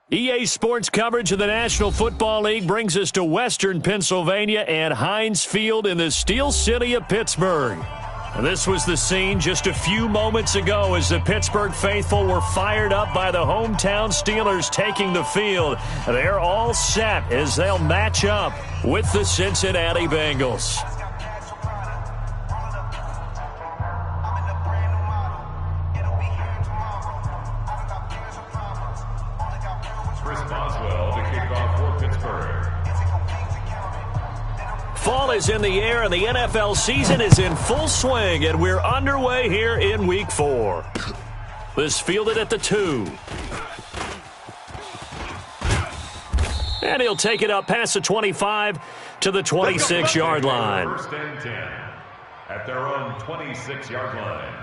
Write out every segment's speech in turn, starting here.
EA Sports coverage of the National Football League brings us to Western Pennsylvania and Heinz Field in the Steel City of Pittsburgh. This was the scene just a few moments ago as the Pittsburgh faithful were fired up by the hometown Steelers taking the field. They're all set as they'll match up with the Cincinnati Bengals. Fall is in the air, and the NFL season is in full swing, and we're underway here in Week 4. This fielded at the 2. And he'll take it up past the 25 to the 26-yard line. First and 10 at their own 26-yard line.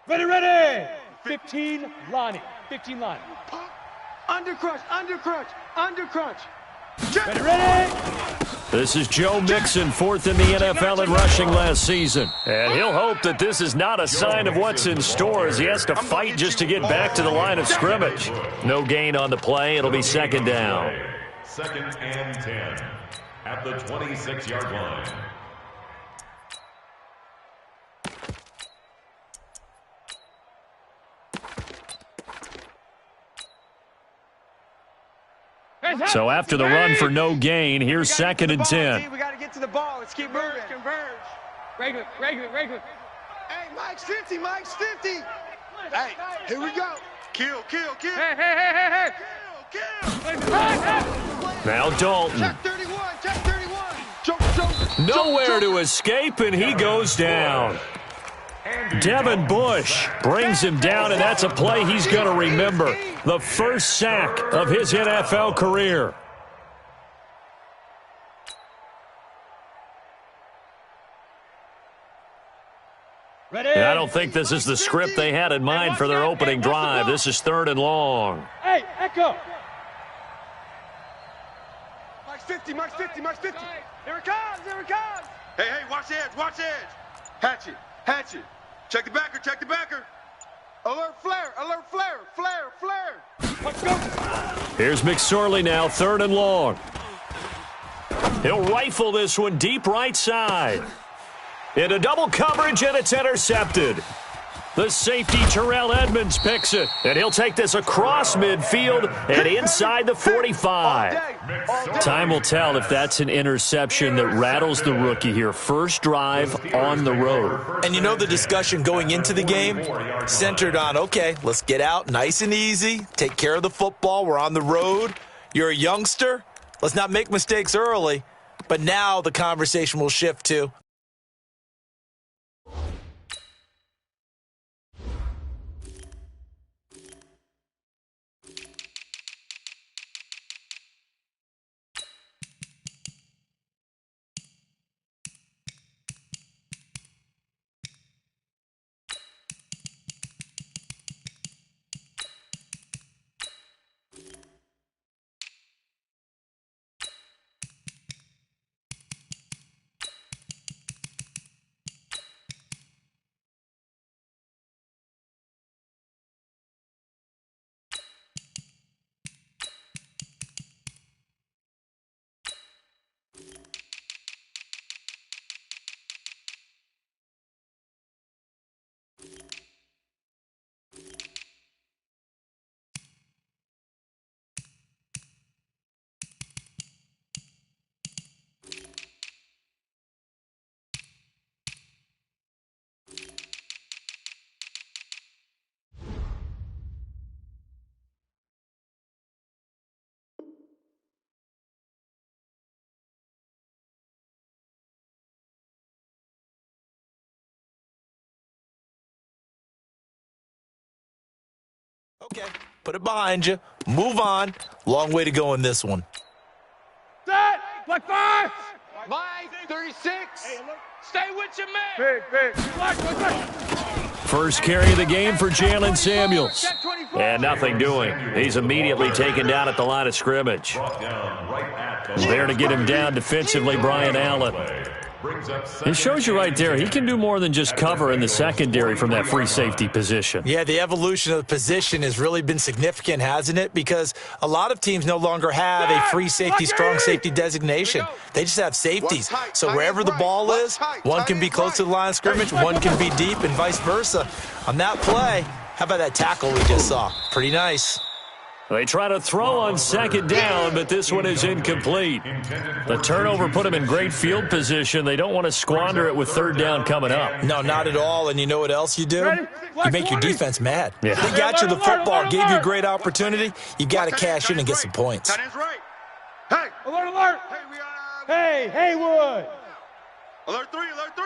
Ready. 15, Lonnie. 15, Lonnie. Undercrunch. Ready. This is Joe Mixon, fourth in the NFL in rushing last season. And he'll hope that this is not a sign of what's in store as he has to fight just to get back to the line of scrimmage. No gain on the play. It'll be second down. Second and 10 at the 26-yard line. So after the run for no gain, here's second and 10. We got to get to the ball. Let's keep moving. Converge. Regular. Hey, Mike's 50. Hey, here we go. Kill. Hey. Kill. Now Dalton. Check 31. Choke. Nowhere to escape, and he goes down. Devin Bush brings him down, and that's a play he's going to remember. The first sack of his NFL career. Ready? And I don't think this is the script they had in mind for their opening drive. This is third and long. Hey, Echo. Mike's 50. Here it comes. Hey, watch the edge. Hatch it. Check the backer. Alert flare. Let's go. Here's McSorley now, third and long. He'll rifle this one deep right side. Into double coverage, and it's intercepted. The safety, Terrell Edmonds, picks it, and he'll take this across midfield and inside the 45. Time will tell if that's an interception that rattles the rookie here. First drive on the road. And you know the discussion going into the game centered on, okay, let's get out nice and easy, take care of the football, we're on the road. You're a youngster, let's not make mistakes early. But now the conversation will shift to, okay, put it behind you, move on. Long way to go in this one. Set. Black 5. Mike, 36. Stay with your man. Big. first carry of the game for Jalen Samuels. And nothing doing. He's immediately taken down at the line of scrimmage. There to get him down defensively, Brian Allen. It shows you right there, he can do more than just cover in the secondary from that free safety position. Yeah, the evolution of the position has really been significant, hasn't it? Because a lot of teams no longer have a free safety, strong safety designation. They just have safeties. So wherever the ball is, one can be close to the line of scrimmage, one can be deep, and vice versa. On that play, how about that tackle we just saw? Pretty nice. They try to throw on second down, but this one is incomplete. The turnover put them in great field position. They don't want to squander it with third down coming up. No, not at all. And you know what else you do? You make your defense mad. Yeah. They got you the football, gave you a great opportunity. You got to cash in and get some points. Hey, alert, alert. Hey, Haywood. Alert 3, alert 3.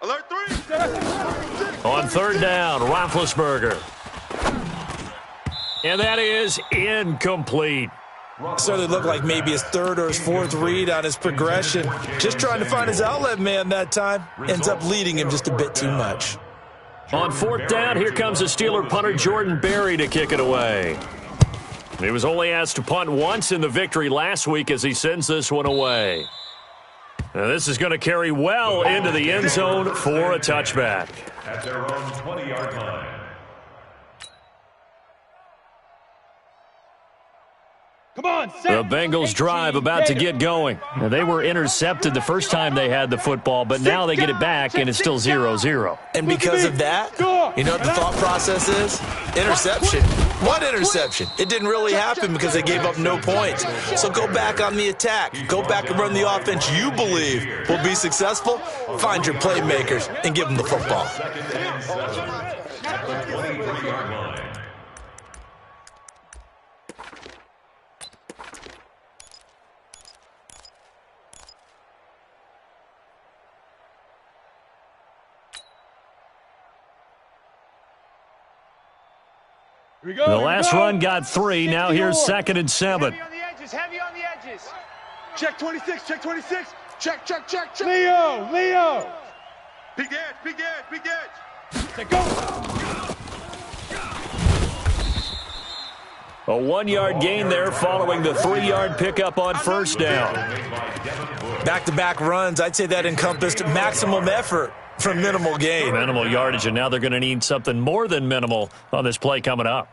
Alert 3. On third down, Roethlisberger. And that is incomplete. Certainly looked like maybe his third or his fourth read on his progression. Just trying to find his outlet man that time. Ends up leading him just a bit too much. On fourth down, here comes the Steeler punter Jordan Berry to kick it away. He was only asked to punt once in the victory last week as he sends this one away. Now this is going to carry well into the end zone for a touchback. At their own 20-yard line. Come on, the Bengals drive about to get going. Now, they were intercepted the first time they had the football, but now they get it back, and it's still 0-0. And because of that, you know what the thought process is? Interception. What interception? It didn't really happen because they gave up no points. So go back on the attack. Go back and run the offense you believe will be successful. Find your playmakers and give them the football. At the 23-yard line. The last run got 3. Now here's 2nd and 7. Heavy on the edges, heavy on the edges. Check 26, check 26. Check. Leo. Big edge. Say go. A 1-yard gain there following the 3-yard pickup on first down. Back-to-back runs, I'd say that encompassed maximum effort for minimal gain. Minimal yardage, and now they're going to need something more than minimal on this play coming up.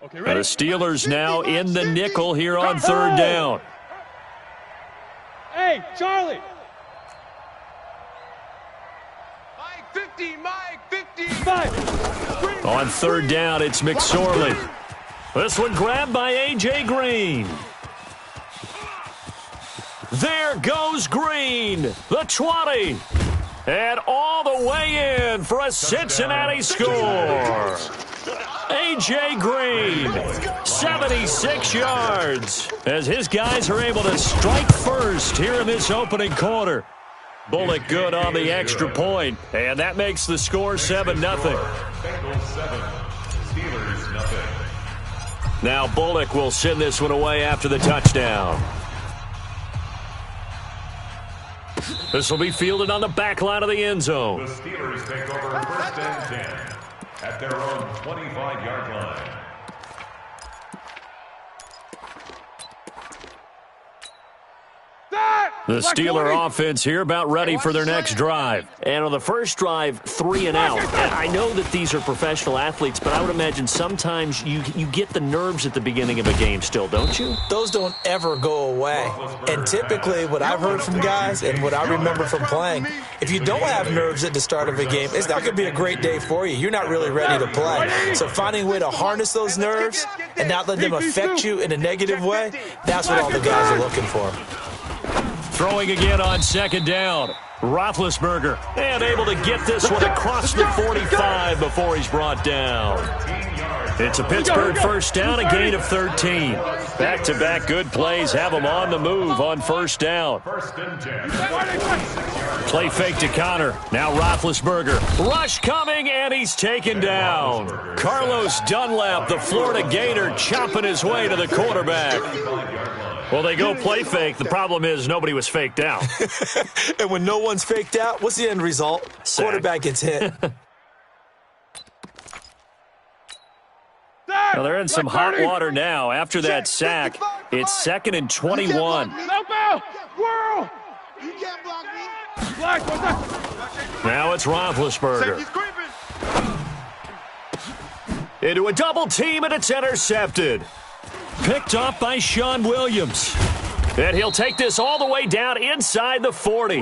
Okay, The ready? Steelers now in the nickel here on third down. Hey, Charlie. Mike 50. On third down, it's McSorley. This one grabbed by A.J. Green. There goes Green, the 20. And all the way in for a Cincinnati score. A.J. Green, 76 yards, as his guys are able to strike first here in this opening quarter. Bullock good on the extra point, and that makes the score 7-0. Bengals 7, Steelers nothing. Now Bullock will send this one away after the touchdown. This will be fielded on the back line of the end zone. The Steelers take over 1st and 10 at their own 25-yard line. The Steeler offense here about ready for their next drive. And on the first drive, 3 and out. And I know that these are professional athletes, but I would imagine sometimes you get the nerves at the beginning of a game still, don't you? Those don't ever go away. And typically what I've heard from guys and what I remember from playing, if you don't have nerves at the start of a game, it's not going to be a great day for you. You're not really ready to play. So finding a way to harness those nerves and not let them affect you in a negative way, that's what all the guys are looking for. Throwing again on second down. Roethlisberger, and able to get this one across the 45 before he's brought down. It's a Pittsburgh first down, a gain of 13. Back-to-back good plays have them on the move on first down. Play fake to Connor. Now Roethlisberger. Rush coming, and he's taken down. Carlos Dunlap, the Florida Gator, chopping his way to the quarterback. Well, they go play fake. The problem is nobody was faked out. And when no one's faked out, what's the end result? Sack. Quarterback gets hit. Well, they're in some hot water now. After that sack, it's 2nd and 21. Now it's Roethlisberger. Into a double team, and it's intercepted. Picked off by Sean Williams. And he'll take this all the way down inside the 40.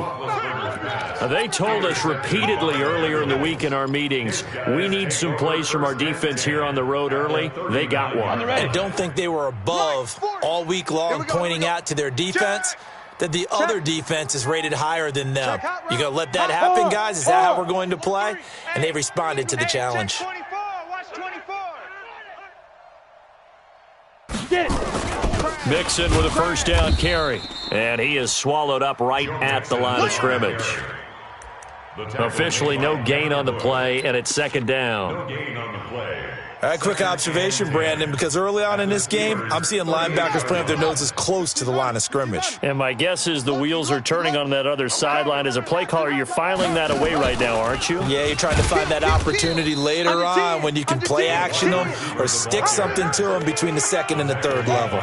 They told us repeatedly earlier in the week in our meetings, we need some plays from our defense here on the road early. They got one. I don't think they were above all week long pointing out to their defense that the other defense is rated higher than them. You going to let that happen, guys? Is that how we're going to play? And they responded to the challenge. Mixon with a first down carry. And he is swallowed up right at the line of scrimmage. Officially no gain on the play, and it's 2nd down. All right, quick observation, Brandon, because early on in this game, I'm seeing linebackers playing with their noses close to the line of scrimmage. And my guess is the wheels are turning on that other sideline. As a play caller, you're filing that away right now, aren't you? Yeah, you're trying to find that opportunity later on when you can play action them or stick something to them between the 2nd and the 3rd level.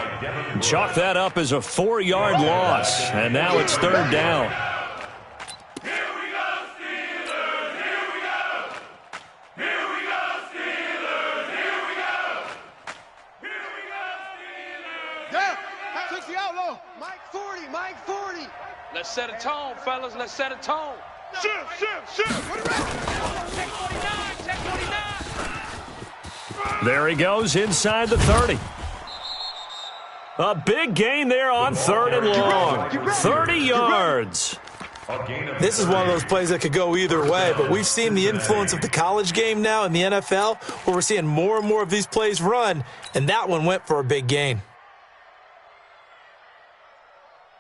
Chalk that up as a 4-yard loss, and now it's 3rd down. Let's set a tone, fellas. Let's set a tone. Shift. Check 49. Check 49. There he goes inside the 30. A big gain there on 3rd and long. 30 yards. This is one of those plays that could go either way, but we've seen the influence of the college game now in the NFL, where we're seeing more and more of these plays run, and that one went for a big gain.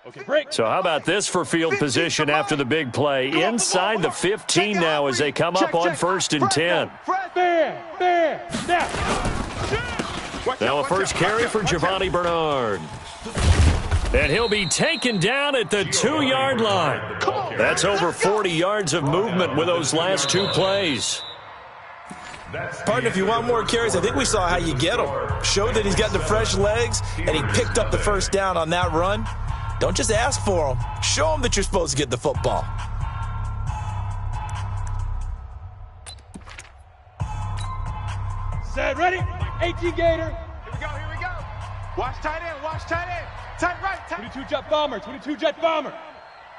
Okay, break. So how about this for field position after the big play? Inside the 15 now as they come up on 1st and 10. Now a first carry for Giovanni Bernard. And he'll be taken down at the 2-yard line. That's over 40 yards of movement with those last 2 plays. Partner, if you want more carries, I think we saw how you get them. Showed that he's got the fresh legs, and he picked up the first down on that run. Don't just ask for them. Show them that you're supposed to get the football. Set, ready? 18 Gator. Here we go. Watch tight end. Tight right. 22 Jet Bomber.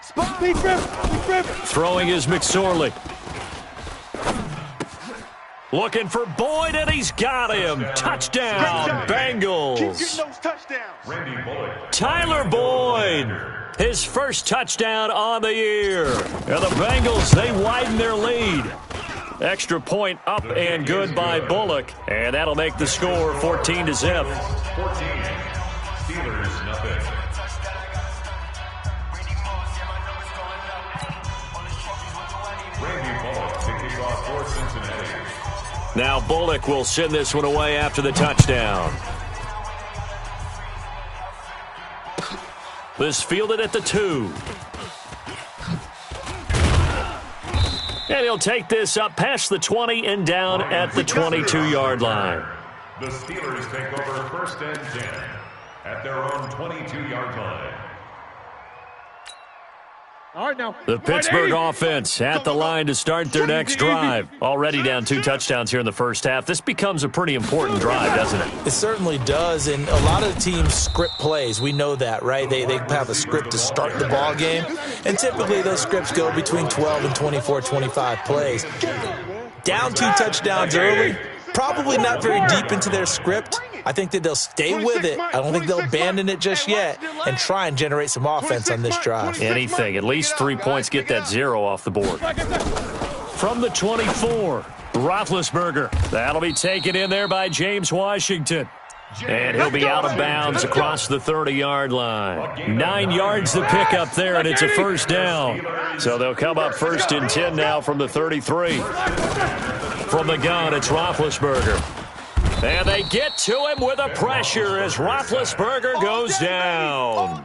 Speed grip. Throwing is McSorley. Looking for Boyd, and he's got him. Touchdown, Bengals. Keep getting those touchdowns. Tyler Boyd, his first touchdown on the year. And the Bengals, they widen their lead. Extra point up and good by Bullock. And that'll make the score 14-0. 14. Steelers, nothing. Randy Bullock to kick off for Cincinnati. Now Bullock will send this one away after the touchdown. This fielded at the 2. And he'll take this up past the 20 and down at the 22-yard line. The Steelers take over 1st and 10 at their own 22-yard line. All right, now. The Pittsburgh offense at the line to start their next drive. Already down 2 touchdowns here in the first half. This becomes a pretty important drive, doesn't it? It certainly does, and a lot of the teams script plays. We know that, right? They have a script to start the ball game, and typically those scripts go between 12 and 24, 25 plays. Down 2 touchdowns early, probably not very deep into their script. I think that they'll stay with it. I don't think they'll abandon it just yet and try and generate some offense on this drive. Anything. At least 3 points. Get that 0 off the board. From the 24, Roethlisberger. That'll be taken in there by James Washington. And he'll be out of bounds across the 30-yard line. 9 yards to pick up there, and it's a first down. So they'll come up 1st and 10 now from the 33. From the gun, it's Roethlisberger. And they get to him with a pressure as Roethlisberger goes down.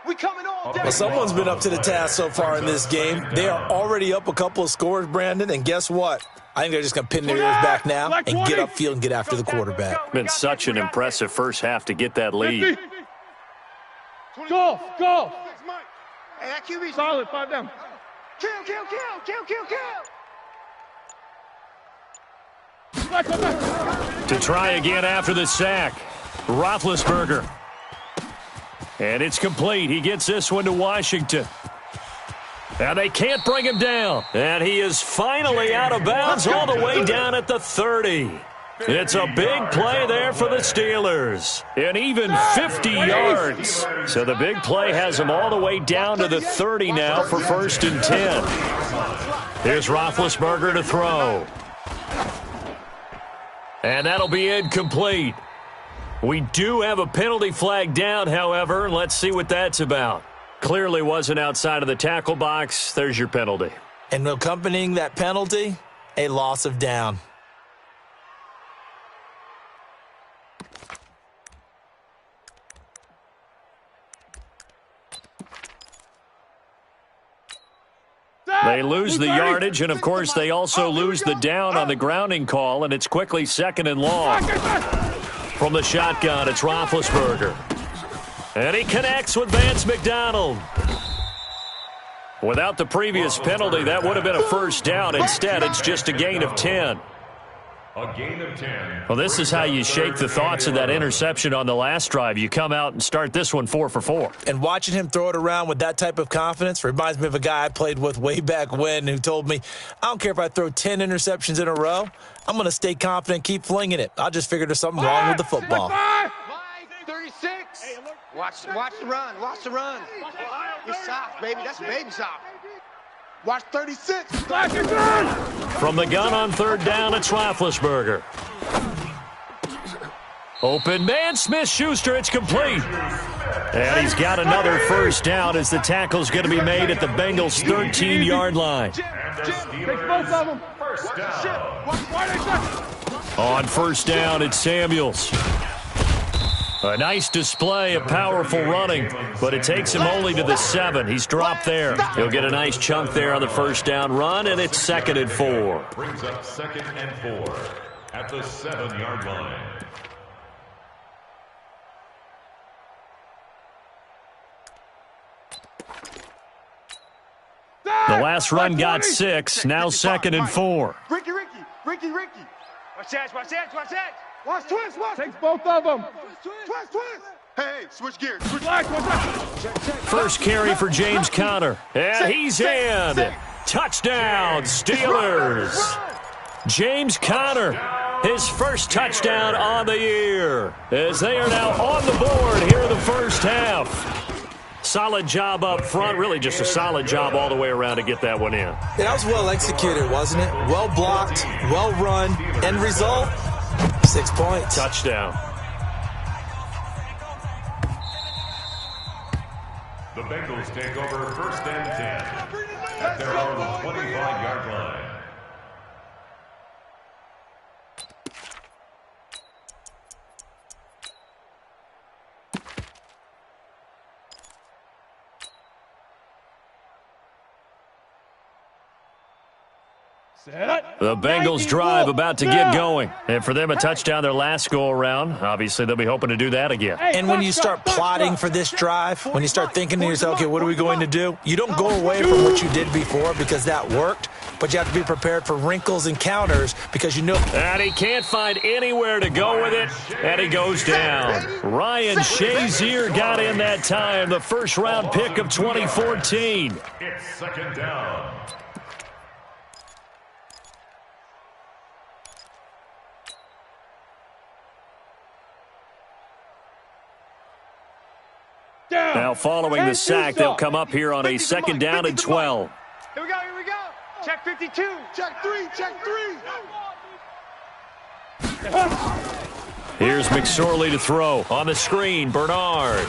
Well, someone's been up to the task so far in this game. They are already up a couple of scores, Brandon, and guess what? I think they're just going to pin their ears back now and get upfield and get after the quarterback. Been such an impressive first half to get that lead. Go! Hey, that QB's Solid, 5 down. Kill. To try again after the sack, Roethlisberger. And it's complete. He gets this one to Washington. And they can't bring him down. And he is finally out of bounds all the way down at the 30. It's a big play there for the Steelers. And even 50 yards. So the big play has him all the way down to the 30 now for 1st and 10. Here's Roethlisberger to throw. And that'll be incomplete. We do have a penalty flag down, however. Let's see what that's about. Clearly wasn't outside of the tackle box. There's your penalty. And accompanying that penalty, a loss of down. They lose the yardage, and, of course, they also lose the down on the grounding call, and it's quickly 2nd and long. From the shotgun, it's Roethlisberger. And he connects with Vance McDonald. Without the previous penalty, that would have been a 1st down. Instead, it's just a gain of 10. A gain of 10. Well, this is how you shake the thoughts of that interception on the last drive. You come out and start this one 4 for 4. And watching him throw it around with that type of confidence reminds me of a guy I played with way back when who told me, I don't care if I throw 10 interceptions in a row. I'm going to stay confident and keep flinging it. I just figured there's something wrong with the football. 36. Watch the run. Watch the run. It's soft, baby. That's baby soft. Watch 36. From the gun on 3rd down, it's Roethlisberger. Open man, Smith-Schuster, it's complete. And he's got another 1st down as the tackle's going to be made at the Bengals' 13-yard line. On 1st down, it's Samuels. A nice display of powerful running, but it takes him only to the 7. He's dropped there. He'll get a nice chunk there on the 1st down run, and it's 2nd and 4. Brings up 2nd and 4 at the 7-yard line. The last run got 6, now 2nd and 4. Ricky. Watch that. Watch twist. Takes both of them. Twist. Hey, switch gears. First carry for James Conner. And he's in. Touchdown, Steelers. James Conner, his first touchdown on the year, as they are now on the board here in the 1st half. Solid job up front, really just a solid job all the way around to get that one in. Yeah, that was well executed, wasn't it? Well blocked, well run. End result, 6 points. Touchdown. The Bengals take over 1st and 10 at their own 25-yard line. The Bengals drive about to get going. And for them, a touchdown their last go-around. Obviously, they'll be hoping to do that again. And when you start plotting for this drive, when you start thinking to yourself, okay, what are we going to do? You don't go away from what you did before because that worked, but you have to be prepared for wrinkles and counters because you know. And he can't find anywhere to go with it, and he goes down. Ryan Shazier got in that time, the 1st-round pick of 2014. It's 2nd down. Now following the sack, they'll come up here on a 2nd down and 12. Here we go. Check 52. Check 3. Here's McSorley to throw. On the screen, Bernard.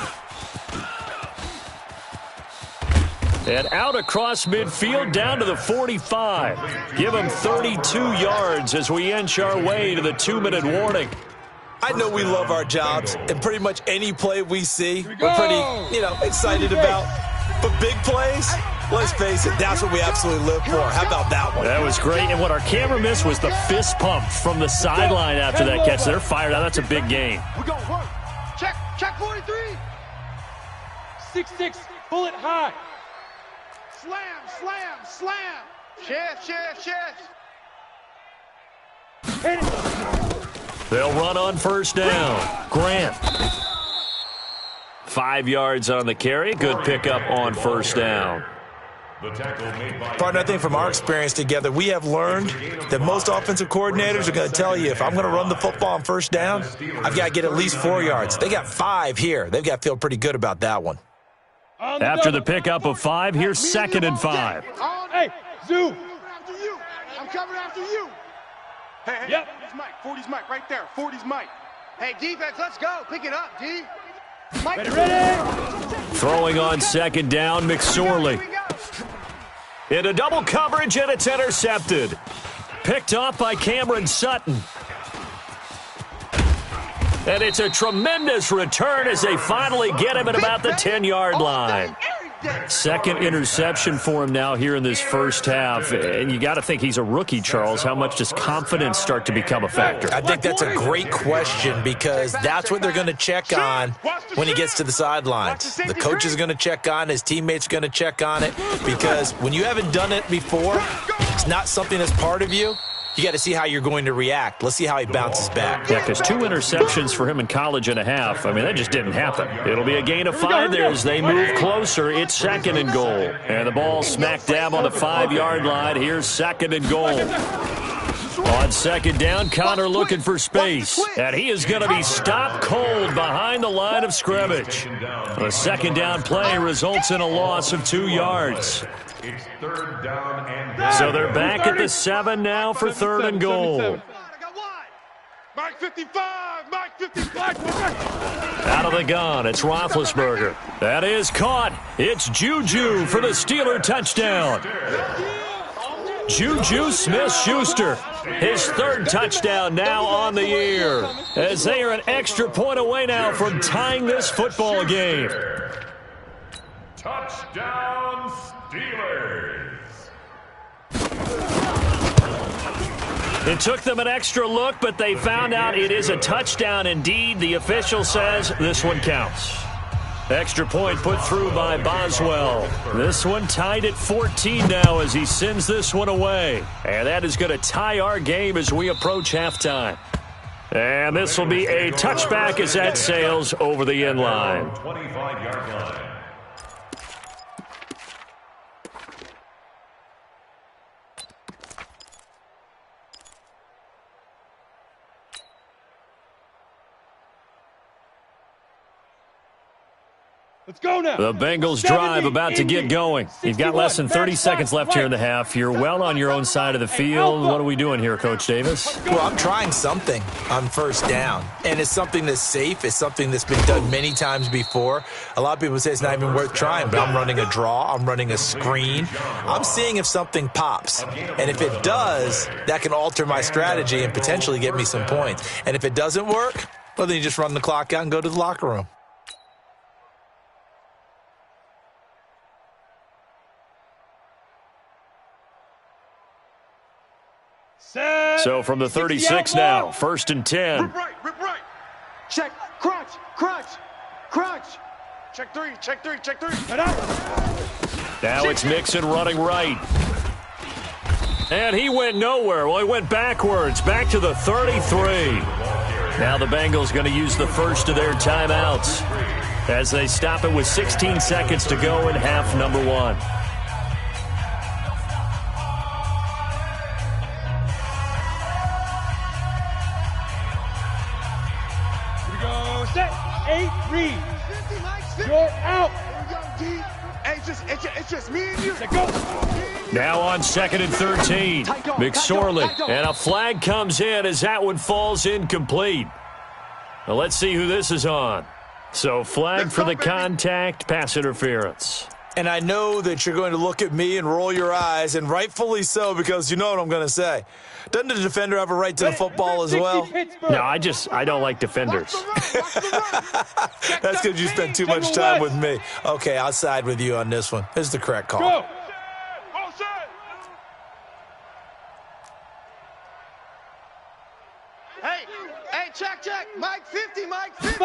And out across midfield down to the 45. Give him 32 yards as we inch our way to the 2-minute warning. I know we love our jobs, and pretty much any play we see, we're pretty, excited about. But big plays, let's face it, that's what we absolutely live for. How about that one? That was great, and what our camera missed was the fist pump from the sideline after that catch. They're fired out. That's a big game. We're going to work. Check 43. 6-6, pull it high. Slam. Chef. Hit it. They'll run on first down. Grant. 5 yards on the carry. Good pickup on first down. Partner, I think from our experience together, we have learned that most offensive coordinators are going to tell you, if I'm going to run the football on first down, I've got to get at least 4 yards. They got 5 here. They've got to feel pretty good about that one. After the pickup of 5, here's 2nd and 5. Hey, zoom. I'm coming after you. Hey. Yep. 40's Mike right there. 40's Mike. Hey, defense, let's go. Pick it up, D. Mike. Ready? Throwing on 2nd down, McSorley. Into double coverage, and it's intercepted. Picked off by Cameron Sutton. And it's a tremendous return as they finally get him at about the 10-yard line. 2nd interception for him now here in this first half. And you got to think he's a rookie, Charles. How much does confidence start to become a factor? I think that's a great question because that's what they're going to check on when he gets to the sidelines. The coach is going to check on, his teammates are going to check on it, because when you haven't done it before, it's not something that's part of you. You got to see how you're going to react. Let's see how he bounces back. Yeah, because 2 interceptions for him in college and a half. I mean, that just didn't happen. It'll be a gain of 5 there as they move closer. It's 2nd and goal. And the ball smack dab on the 5-yard line. Here's 2nd and goal. On 2nd down, Connor looking for space. And he is going to be stopped cold behind the line of scrimmage. The 2nd down play results in a loss of 2 yards. It's 3rd down and So they're back at the 7 now for 3rd and goal. Mike 55. Out of the gun, it's Roethlisberger. That is caught. It's Juju for the Steeler touchdown. Juju Smith-Schuster, his 3rd touchdown now on the year, as they are an extra point away now from tying this football game. touchdown Steelers. It took them an extra look, but they found out it is a touchdown indeed. The official says this one counts. Extra point put through by Boswell. This one tied at 14 now as he sends this one away. And that is going to tie our game as we approach halftime. And this will be a touchback as that sails over the end line. 25-yard line. Let's go now. The Bengals drive about to get going. You've got less than 30 seconds left here in the half. You're well on your own side of the field. What are we doing here, Coach Davis? Well, I'm trying something on first down, and it's something that's safe. It's something that's been done many times before. A lot of people say it's not even worth trying, but I'm running a draw. I'm running a screen. I'm seeing if something pops, and if it does, that can alter my strategy and potentially get me some points. And if it doesn't work, well, then you just run the clock out and go to the locker room. So from the 36 now, 1st and 10. Rip right. Check, crunch. Check three. Now it's Mixon running right. And he went nowhere. Well, he went backwards, back to the 33. Now the Bengals going to use the first of their timeouts as they stop it with 16 seconds to go in half number 1. Set, 8, read. You're out. It's just me and you. Go. Now on 2nd and 13, McSorley, and a flag comes in as that one falls incomplete. Now let's see who this is on. So flag for the contact, pass interference. And I know that you're going to look at me and roll your eyes, and rightfully so, because you know what I'm going to say. Doesn't the defender have a right to the football as well? No, I don't like defenders. That's because you spend too much time with me. Okay, I'll side with you on this one. This is the correct call. Go. Hey, check. Mike 50, Mike 50.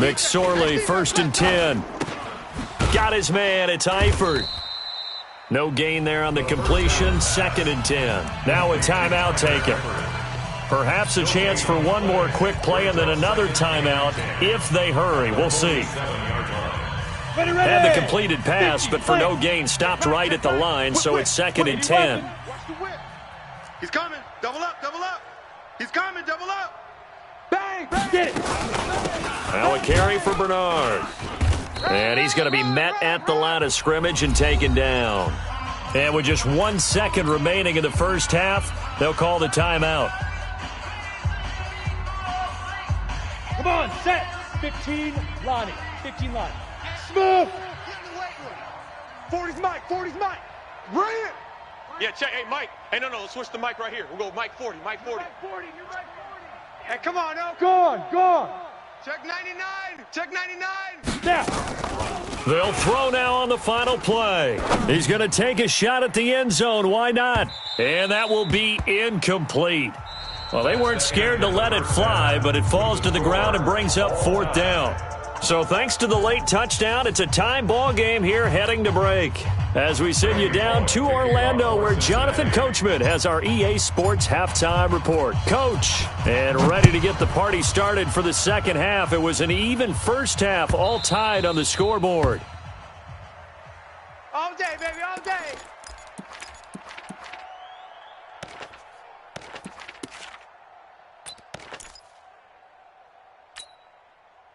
McSorley, 1st and 10. Got his man. It's Eifert. No gain there on the completion. 2nd and 10. Now a timeout taken. Perhaps a chance for one more quick play and then another timeout if they hurry. We'll see. Had the completed pass, but for no gain, stopped right at the line, so it's 2nd and 10. He's coming. Double up. He's coming. Double up. Bang. Get it. Now a carry for Bernard. And he's going to be met at the line of scrimmage and taken down. And with just 1 second remaining in the first half, they'll call the timeout. Come on, set. 15, Lonnie. 15, Lonnie. Smooth. 40's Mike. Bring it. Yeah, check. Hey, Mike. Hey, no, let's switch the mic right here. We'll go Mike 40. You're Mike 40. Hey, come on, no. Go on. Check 99. Now. They'll throw now on the final play. He's going to take a shot at the end zone. Why not? And that will be incomplete. Well, they weren't scared to let it fly, but it falls to the ground and brings up 4th down. So thanks to the late touchdown, it's a time ball game here heading to break. As we send you down to Orlando, where Jonathan Coachman has our EA Sports halftime report. Coach, and ready to get the party started for the second half. It was an even first half, all tied on the scoreboard. All day, baby, all day.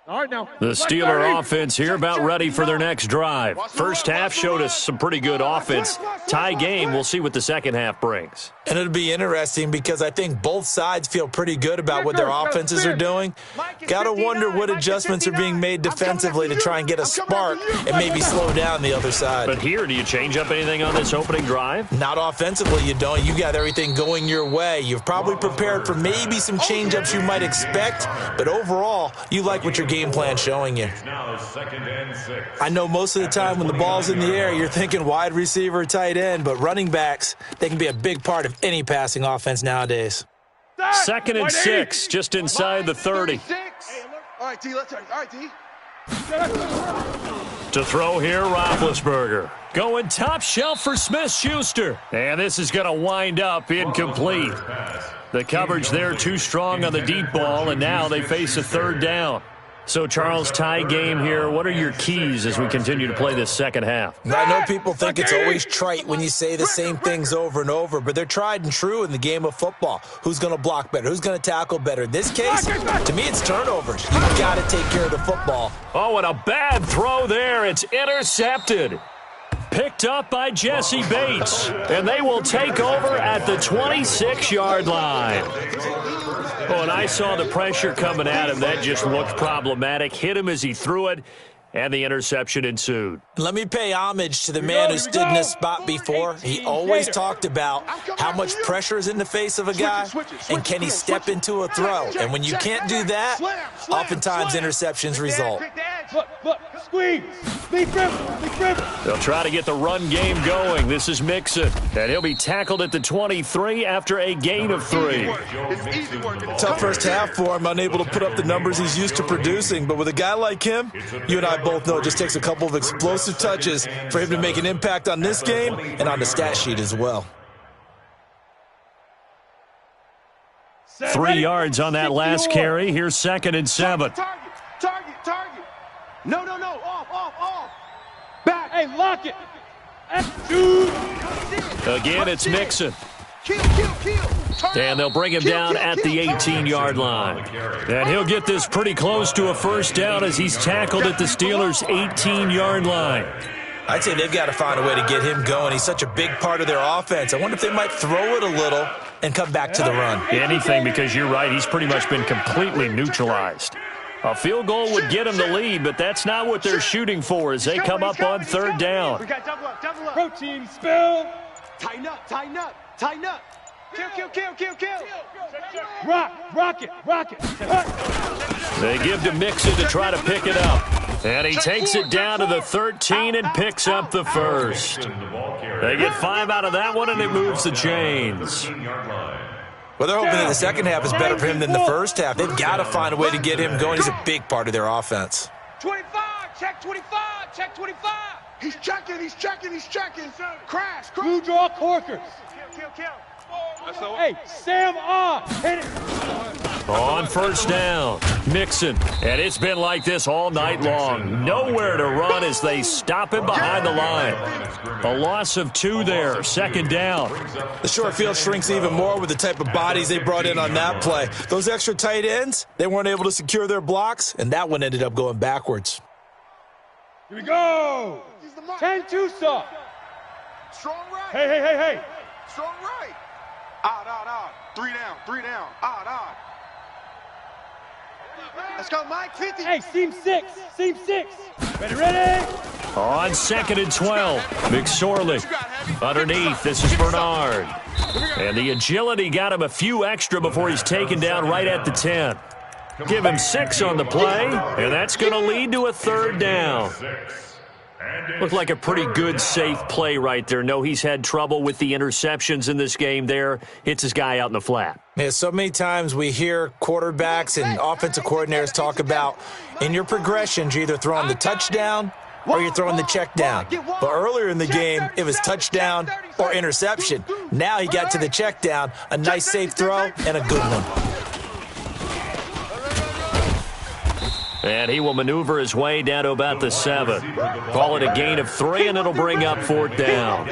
All right, now. The Steeler offense here about ready for their next drive. First half showed us some pretty good offense. Tie game, we'll see what the second half brings. And it'll be interesting because I think both sides feel pretty good about what their offenses are doing. Got to wonder what adjustments are being made defensively to try and get a spark and maybe slow down the other side. But here, do you change up anything on this opening drive? Not offensively, you don't. You got everything going your way. You've probably prepared for maybe some change-ups you might expect, but overall, you like what your game plan showing you. I know most of the time when the ball's in the air, you're thinking wide receiver, tight end, but running backs, they can be a big part of any passing offense nowadays. 2nd and 6, just inside the 30. All right, D, let's turn. All right, D. To throw here, Roethlisberger. Going top shelf for Smith-Schuster. And this is going to wind up incomplete. The coverage there too strong on the deep ball, and now they face a 3rd down. So, Charles, tie game here. What are your keys as we continue to play this second half? I know people think it's always trite when you say the same things over and over, but they're tried and true in the game of football. Who's going to block better? Who's going to tackle better? In this case, to me, it's turnovers. You've got to take care of the football. Oh, and a bad throw there. It's intercepted. Picked up by Jesse Bates. And they will take over at the 26-yard line. Oh, and I saw the pressure coming at him. That just looked problematic. Hit him as he threw it, and the interception ensued. Let me pay homage to the man who stood in this spot before. He always talked about how much pressure is in the face of a guy, and can he step into a throw. And when you can't do that, oftentimes interceptions result. Look, squeeze. Lead dribble. They'll try to get the run game going. This is Mixon, and he'll be tackled at the 23 after a gain of 3. Tough first half for him, unable to put up the numbers he's used to producing. But with a guy like him, you and I both know it just takes a couple of explosive touches for him to make an impact on this game and on the stat sheet as well. 3 yards on that last carry. Here's 2nd and 7. Target. No. Off. Back. Hey, lock it. Dude. Again, it's Mixon. Kill. And they'll bring him down at the 18-yard line. And he'll get this pretty close to a first down as he's tackled at the Steelers' 18-yard line. I'd say they've got to find a way to get him going. He's such a big part of their offense. I wonder if they might throw it a little and come back to the run. Anything, because you're right. He's pretty much been completely neutralized. A field goal would get them the lead, but that's not what they're shooting for as they come up on third down. We got double up, double up. Protein spill. Tighten up, tighten up, tighten up. Kill. Rock it. They give to Mixon to try to pick it up. And he takes it down to the 13 and picks up the first. They get 5 out of that one, and it moves the chains. Well, they're hoping that the second half is better for him than the first half. They've got to find a way to get him going. He's a big part of their offense. 25, check 25. He's checking. Crash. Blue draw corkers. Kill. Hey, Sam on. Hit it. On first down, Mixon. And it's been like this all night long. Nowhere to run as they stop him behind the line. A loss of 2 there, second down. The short field shrinks even more with the type of bodies they brought in on that play. Those extra tight ends, they weren't able to secure their blocks, and that one ended up going backwards. Here we go. 10-2 stop. Strong right. Hey. Strong right. Odd. 3 down. Odd. Let's go, Mike. 50. Hey, seam 6. Ready. On 2nd and 12, McSorley. Underneath, this is Bernard. And the agility got him a few extra before he's taken down right at the 10. Give him 6 on the play, and that's going to lead to a third down. Looked like a pretty good, safe play right there. No, he's had trouble with the interceptions in this game there. Hits his guy out in the flat. Yeah, so many times we hear quarterbacks and offensive coordinators talk about in your progressions, you're either throwing the touchdown or you're throwing the check down. But earlier in the game, it was touchdown or interception. Now he got to the check down, a nice safe throw and a good one. And he will maneuver his way down to about the 7. Call it a gain of 3, and it'll bring up 4th down.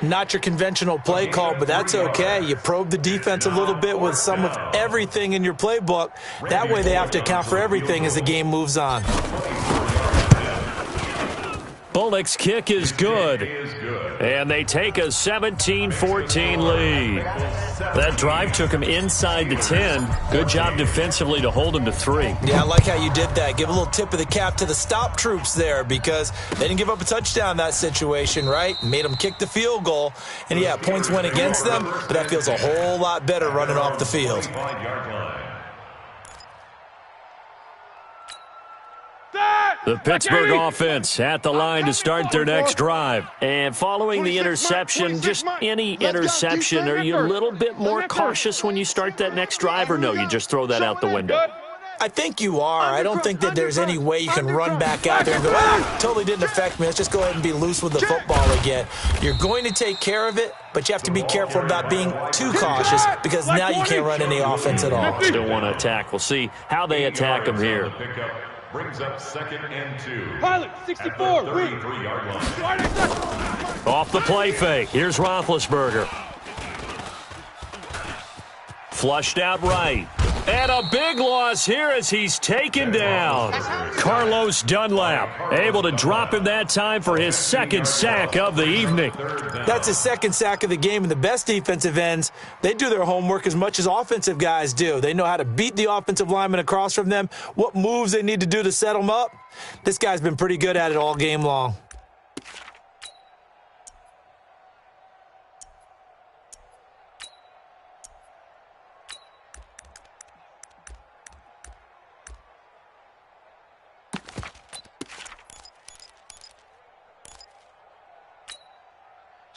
Not your conventional play call, but that's okay. You probe the defense a little bit with some of everything in your playbook. That way they have to account for everything as the game moves on. Bullock's kick is good. And they take a 17-14 lead. That drive took him inside the 10. Good job defensively to hold him to 3. Yeah, I like how you did that. Give a little tip of the cap to the stop troops there because they didn't give up a touchdown in that situation, right? Made them kick the field goal. And, yeah, points went against them, but that feels a whole lot better running off the field. The Pittsburgh offense at the line to start their next drive. And following the interception, just any interception, are you a little bit more cautious when you start that next drive, or no, you just throw that out the window? I think you are. I don't think that there's any way you can run back out there and go, totally didn't affect me. Let's just go ahead and be loose with the football again. You're going to take care of it, but you have to be careful about being too cautious because now you can't run any offense at all. Still want to attack. We'll see how they attack them here. Brings up 2nd and 2. Pilot, 64, win. Off the play fake. Here's Roethlisberger. Flushed out right. And a big loss here as he's taken down. Carlos Dunlap able to drop him that time for his 2nd sack of the evening. That's his 2nd sack of the game, and the best defensive ends, they do their homework as much as offensive guys do. They know how to beat the offensive lineman across from them, what moves they need to do to set them up. This guy's been pretty good at it all game long.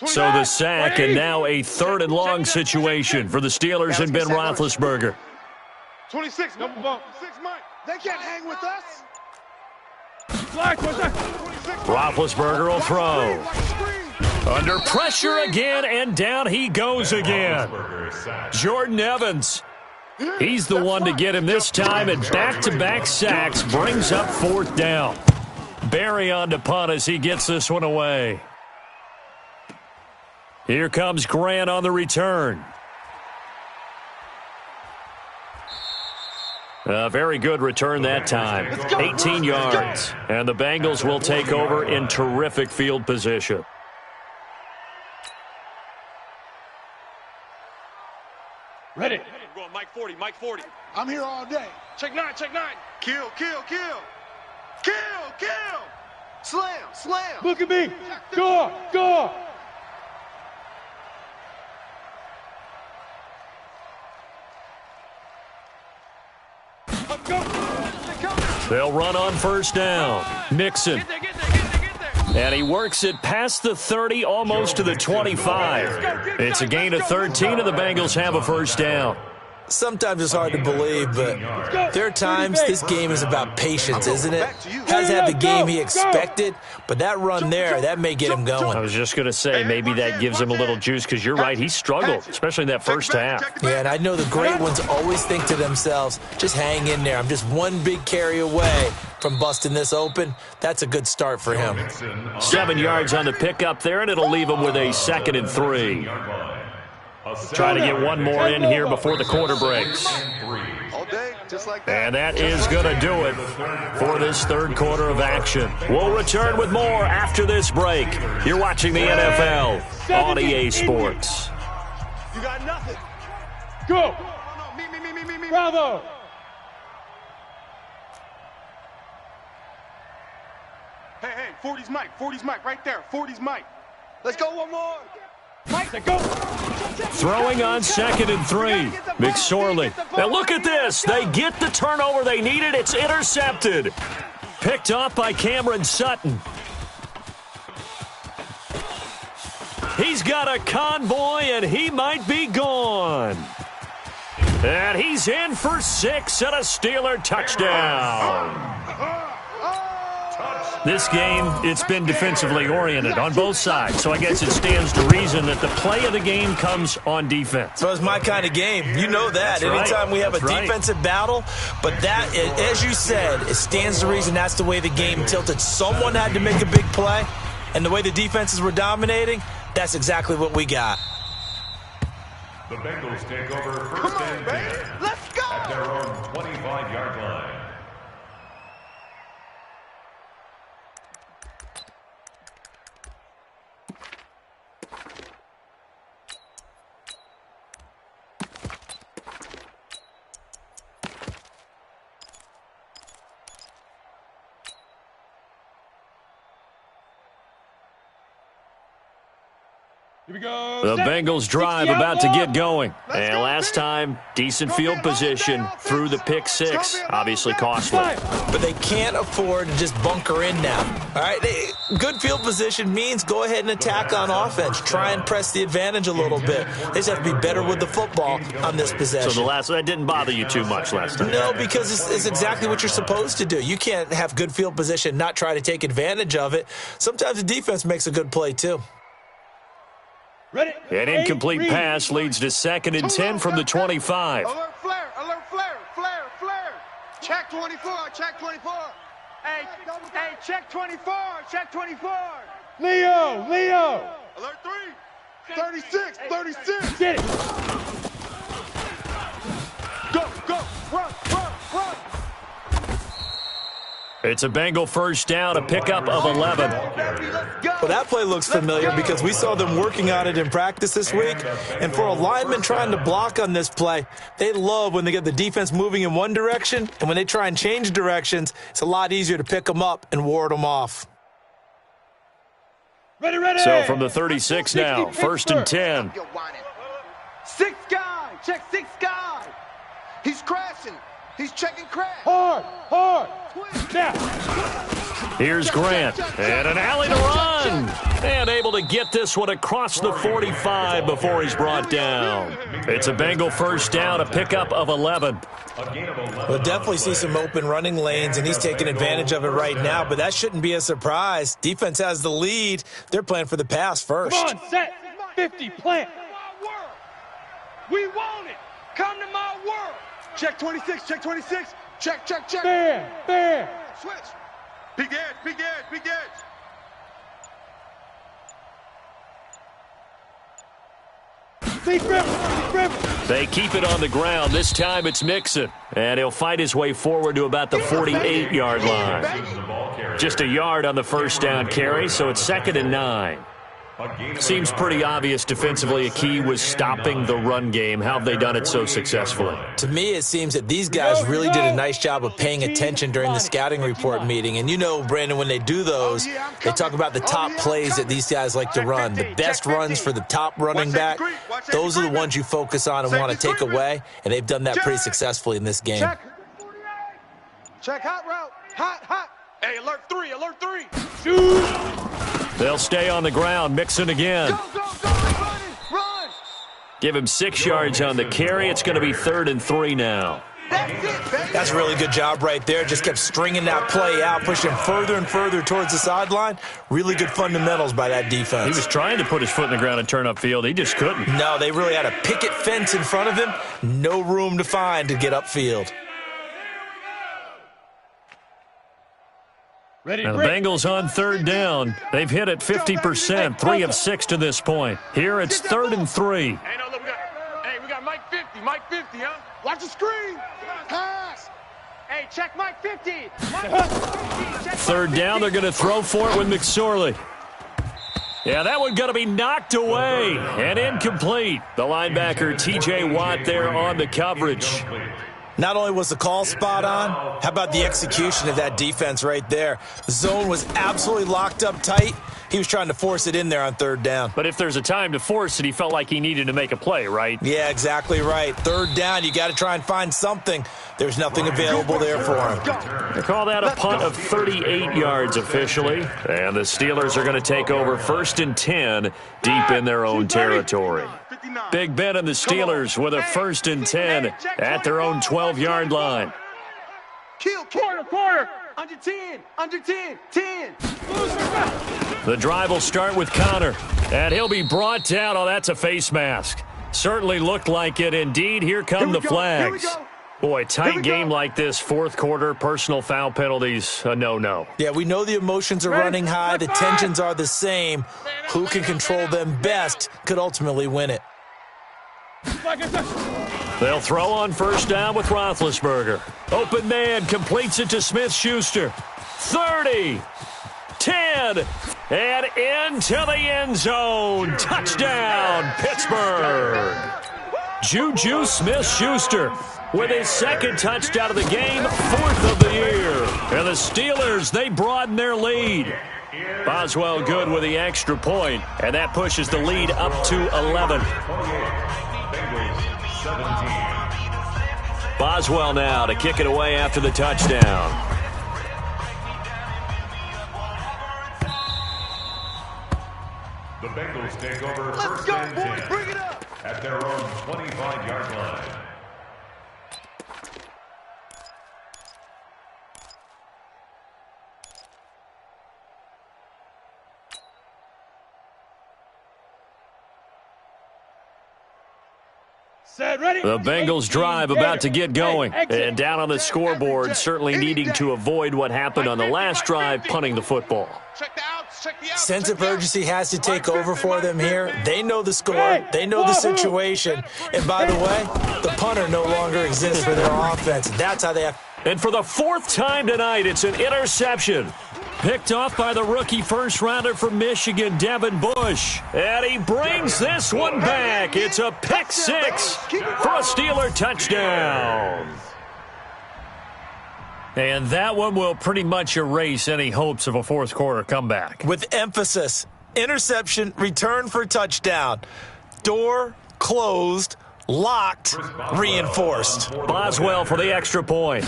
So the sack, and now a 3rd and long situation for the Steelers and Ben Roethlisberger. 26, double bump. 6 Mike. They can't hang with us. Roethlisberger will throw. Under pressure again, and down he goes again. Jordan Evans. He's the one to get him this time, and back-to-back sacks brings up 4th down. Barry on to punt as he gets this one away. Here comes Grant on the return. A very good return that time. 18 yards. And the Bengals will take over in terrific field position. Ready. We're going Mike 40, Mike 40. I'm here all day. Check 9, check 9. Kill, kill, kill. Kill, kill. Slam, slam. Look at me. Score, score. They'll run on first down. Mixon. Get there, get there, get there, get there. And he works it past the 30, almost to the 25. It's a gain of 13, and the Bengals have a first down. Sometimes it's hard to believe, but there are times this game is about patience, isn't it? Hasn't had the game he expected, but that run there, that may get him going. I was just going to say, maybe that gives him a little juice, because you're right, he struggled, especially in that first half. Yeah, and I know the great ones always think to themselves, just hang in there. I'm just one big carry away from busting this open. That's a good start for him. 7 yards on the pickup there, and it'll leave him with a 2nd and 3. Trying to get one more in here before the quarter breaks. All day, just like that. And that is going to do it for this third quarter of action. We'll return with more after this break. You're watching the NFL on EA Sports. You got nothing. Go. Me. Bravo. Hey, 40's Mike, right there. 40's Mike. Let's go one more. Mike, go. Throwing on 2nd and 3. McSorley. Now look at this. They get the turnover they needed. It's intercepted. Picked off by Cameron Sutton. He's got a convoy, and he might be gone. And he's in for 6 and a Steeler touchdown. This game, it's been defensively oriented on both sides, so I guess it stands to reason that the play of the game comes on defense. So it's my kind of game. You know that. Anytime we have a defensive battle, but that, as you said, it stands to reason that's the way the game tilted. Someone had to make a big play, and the way the defenses were dominating, that's exactly what we got. The Bengals take over first and 10. Let's go. At their own 25-yard line. Here we go. The Bengals drive about to get going. And last time, decent field position through the pick 6. Obviously costly. But they can't afford to just bunker in now. All right, good field position means go ahead and attack on offense. Try and press the advantage a little bit. They just have to be better with the football on this possession. So that didn't bother you too much last time? No, because it's exactly what you're supposed to do. You can't have good field position, not try to take advantage of it. Sometimes the defense makes a good play, too. Ready. An incomplete pass leads to 2nd and 10 from the 25. Alert flare. Check 24. Hey, check 24. Leo. Alert 3. 36. Get it. Go. Run. It's a Bengal first down, a pickup of 11. Well, that play looks familiar because we saw them working on it in practice this week. And for a lineman trying to block on this play, they love when they get the defense moving in one direction. And when they try and change directions, it's a lot easier to pick them up and ward them off. Ready. So from the 36 now, 1st and 10. 6 guy. Check 6 guy. He's crashing. He's checking crash. Hard. Now. Here's Grant, and an alley to run. And able to get this one across the 45 before he's brought down. It's a Bengal first down, a pickup of 11. We'll definitely see some open running lanes, and he's taking advantage of it right now, but that shouldn't be a surprise. Defense has the lead. They're playing for the pass first. Come on, set. 50, plant. We want it. Come to my world. Check 26. Check. Fair. Switch. Big edge. Deep river. They keep it on the ground. This time it's Mixon. And he'll fight his way forward to about the 48-yard line. Just a yard on the first down carry, so it's 2nd and 9. Seems pretty obvious defensively a key was stopping the run game. How have they done it so successfully? To me, it seems that these guys really did a nice job of paying attention during the scouting report meeting. And you know, Brandon, when they do those, they talk about the top plays that these guys like to run. The best runs for the top running back, those are the ones you focus on and want to take away. And they've done that pretty successfully in this game. Check hot route. Hot. Hey, alert 3, alert 3. Shoot. They'll stay on the ground, mixing again. Run. Give him 6 yards on the carry. It's going to be 3rd and 3 now. That's a really good job right there. Just kept stringing that play out, pushing further and further towards the sideline. Really good fundamentals by that defense. He was trying to put his foot in the ground and turn upfield. He just couldn't. No, they really had a picket fence in front of him. No room to find to get upfield. Now the Bengals on 3rd down. They've hit it 50%, 3 of 6 to this point. Here it's 3rd and 3. Hey, no, look, we got Mike 50, huh? Watch the screen. Pass. Hey, check Mike 50. Third down, they're going to throw for it with McSorley. Yeah, that one going to be knocked away and incomplete. The linebacker, T.J. Watt, there on the coverage. Not only was the call spot on, how about the execution of that defense right there? The zone was absolutely locked up tight. He was trying to force it in there on 3rd down. But if there's a time to force it, he felt like he needed to make a play, right? Yeah, exactly right. 3rd down, you got to try and find something. There's nothing available there for him. They call that a punt of 38 yards officially. And the Steelers are going to take over 1st and 10 deep in their own territory. Big Ben and the Steelers with a 1st and 10 at their own 12-yard line. Corner. Under 10. 10. The drive will start with Connor, and he'll be brought down. Oh, that's a face mask. Certainly looked like it. Indeed, here come the flags. Boy, tight game like this, 4th quarter, personal foul penalties, a no-no. Yeah, we know the emotions are running high. The tensions are the same. Who can control them best could ultimately win it. They'll throw on 1st down with Roethlisberger. Open man, completes it to Smith-Schuster. 30, 10, and into the end zone. Touchdown, Pittsburgh. Juju Smith-Schuster with his 2nd touchdown of the game, 4th of the year. And the Steelers, they broaden their lead. Boswell good with the extra point, and that pushes the lead up to 11. Boswell now to kick it away after the touchdown. The Bengals take over 1st and 10 Bring it up. at their own 25-yard line. The Bengals drive about to get going. And down on the scoreboard, certainly needing to avoid what happened on the last drive, punting the football. Sense of urgency has to take over for them here. They know the score. They know the situation. And by the way, the punter no longer exists for their offense. That's how they have. And for the 4th time tonight, it's an interception. Picked off by the rookie first-rounder from Michigan, Devin Bush. And he brings this one back. It's a pick 6 for a Steeler touchdown. And that one will pretty much erase any hopes of a 4th quarter comeback. With emphasis, interception, return for touchdown. Door closed, locked, reinforced. Boswell for the extra point.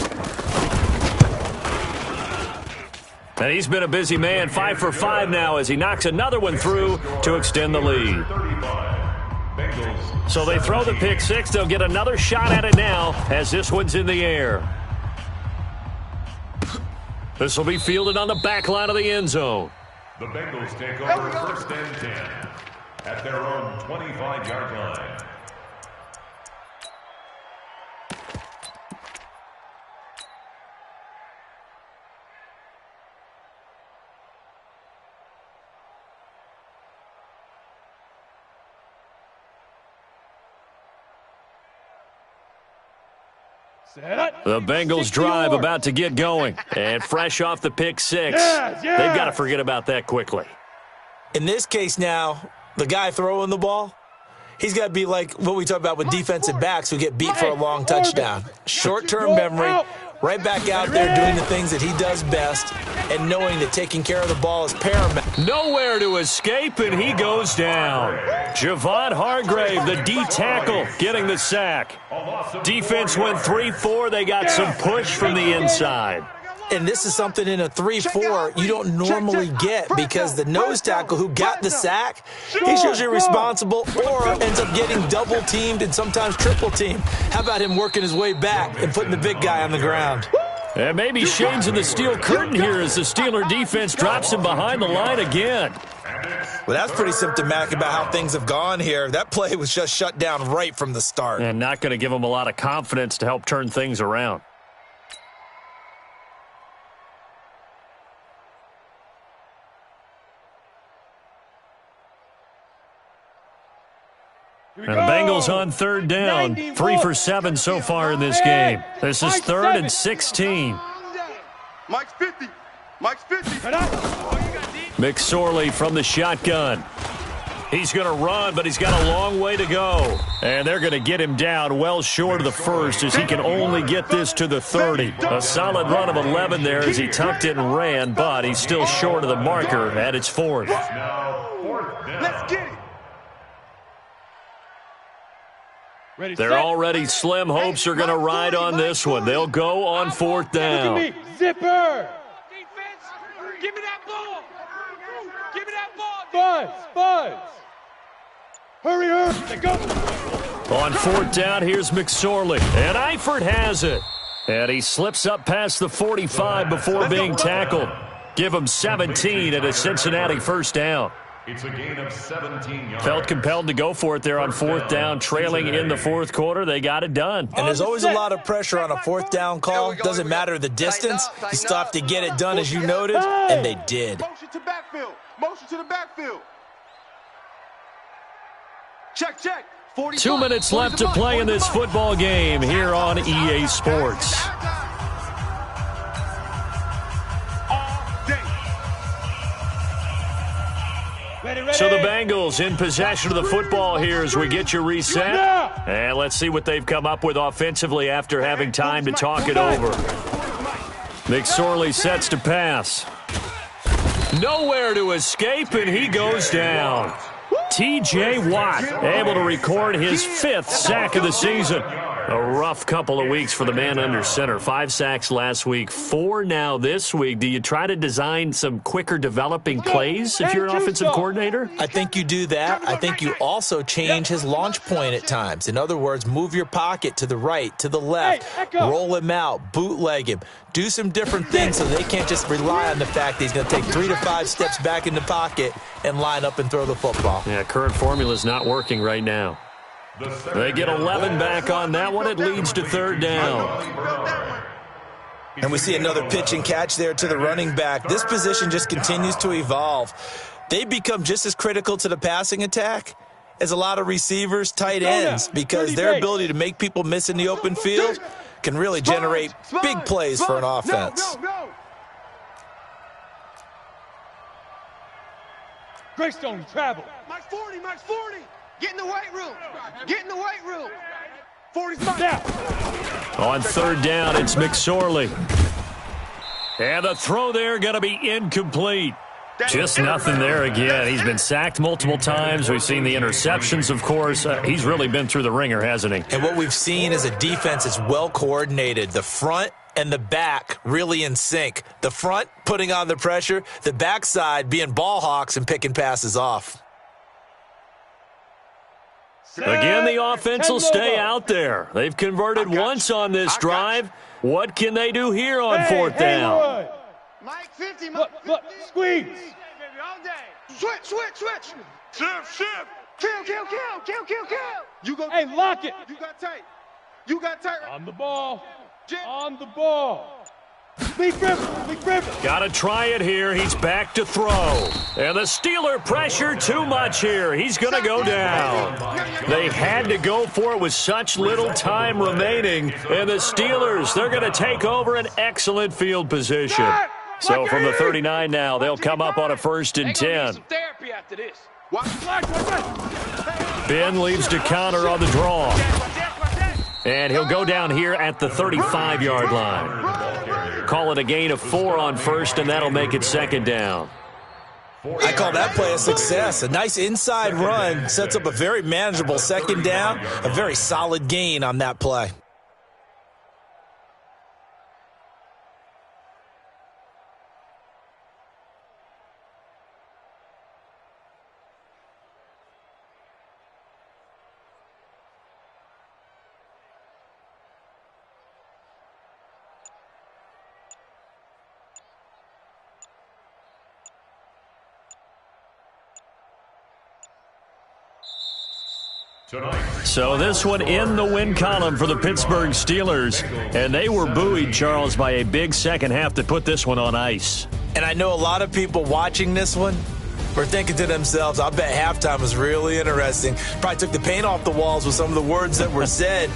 And he's been a busy man, 5 for 5 now as he knocks another one through to extend the lead. So they throw the pick 6. They'll get another shot at it now as this one's in the air. This will be fielded on the back line of the end zone. The Bengals take over 1st and 10 at their own 25-yard line. The Bengals drive about to get going. And fresh off the pick 6, they've got to forget about that quickly. In this case now, the guy throwing the ball, he's got to be like what we talk about with defensive backs who get beat for a long touchdown. Short-term memory, right back out there doing the things that he does best and knowing that taking care of the ball is paramount. Nowhere to escape, and he goes down. Javon Hargrave, the D tackle, getting the sack. Defense went 3-4. They got some push from the inside. And this is something in a 3-4 you don't normally get because the nose tackle who got the sack, he's usually responsible or ends up getting double-teamed and sometimes triple-teamed. How about him working his way back and putting the big guy on the ground? And maybe Shane's in the steel curtain here as the Steeler defense drops him behind the line again. Well, that's pretty symptomatic about how things have gone here. That play was just shut down right from the start. And not going to give him a lot of confidence to help turn things around. And the Bengals on third down. 3 for 7 so far in this game. This is 3rd and 16. Mike's 50. Mike's 50. McSorley from the shotgun. He's going to run, but he's got a long way to go. And they're going to get him down well short of the first as he can only get this to the 30. A solid run of 11 there as he tucked it and ran, but he's still short of the marker at its 4th. Let's get it. Their already slim hopes are going to ride on this one. They'll go on 4th down. Zipper. Defense, give me that ball. Give me that ball. Buzz. Hurry. Let go. On 4th down, here's McSorley. And Eifert has it. And he slips up past the 45 before being tackled. Give him 17 at a Cincinnati first down. It's a gain of 17 yards. Felt compelled to go for it there on 4th down, trailing in the 4th quarter. They got it done. And there's always a lot of pressure on a 4th down call. Doesn't matter the distance. You still have to get it done, as you noted, and they did. Motion to backfield. Motion to the backfield. Check. 45. 2 minutes left to play in this football game here on EA Sports. So the Bengals in possession of the football here as we get you reset. And let's see what they've come up with offensively after having time to talk it over. McSorley sets to pass. Nowhere to escape, and he goes down. T.J. Watt able to record his 5th sack of the season. A rough couple of weeks for the man under center. 5 sacks last week, 4 now this week. Do you try to design some quicker developing plays if you're an offensive coordinator? I think you do that. I think you also change his launch point at times. In other words, move your pocket to the right, to the left, roll him out, bootleg him. Do some different things so they can't just rely on the fact that he's going to take 3 to 5 steps back in the pocket and line up and throw the football. Yeah, current formula's not working right now. They get 11 back on that one. It leads to 3rd down. And we see another pitch and catch there to the running back. This position just continues to evolve. They become just as critical to the passing attack as a lot of receivers, tight ends, because their ability to make people miss in the open field can really generate big plays for an offense. Greystone travel. Mike 40. Get in the weight room. 40's mine. On 3rd down, it's McSorley. And the throw there going to be incomplete. Just nothing there again. He's been sacked multiple times. We've seen the interceptions, of course. He's really been through the ringer, hasn't he? And what we've seen is a defense that's well coordinated. The front and the back really in sync. The front putting on the pressure, the backside being ball hawks and picking passes off. Again, the offense will stay out there. They've converted once on this drive. What can they do here on 4th down? Mike 50. Look, squeeze. Switch. Shift. Kill. You go. Hey, lock it. You got tight. On the ball. Big River. Got to try it here. He's back to throw. And the Steeler pressure too much here. He's going to go down. They had to go for it with such little time remaining. And the Steelers, they're going to take over an excellent field position. So from the 39 now, they'll come up on a 1st and 10. Some therapy after this. Ben leaves to counter on the draw. And he'll go down here at the 35-yard line. Call it a gain of 4 on 1st, and that'll make it 2nd down. I call that play a success. A nice inside run sets up a very manageable 2nd down, a very solid gain on that play. So this one in the win column for the Pittsburgh Steelers, and they were buoyed, Charles, by a big second half to put this one on ice. And I know a lot of people watching this one were thinking to themselves, I bet halftime was really interesting. Probably took the paint off the walls with some of the words that were said.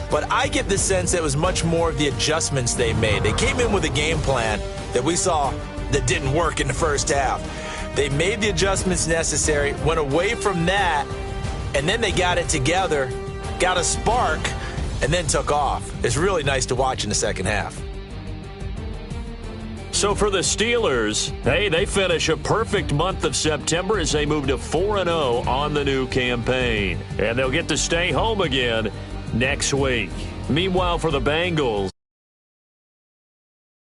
But I get the sense it was much more of the adjustments they made. They came in with a game plan that we saw that didn't work in the first half. They made the adjustments necessary, went away from that, and then they got it together, got a spark, and then took off. It's really nice to watch in the second half. So for the Steelers, hey, they finish a perfect month of September as they move to 4-0 on the new campaign. And they'll get to stay home again next week. Meanwhile, for the Bengals,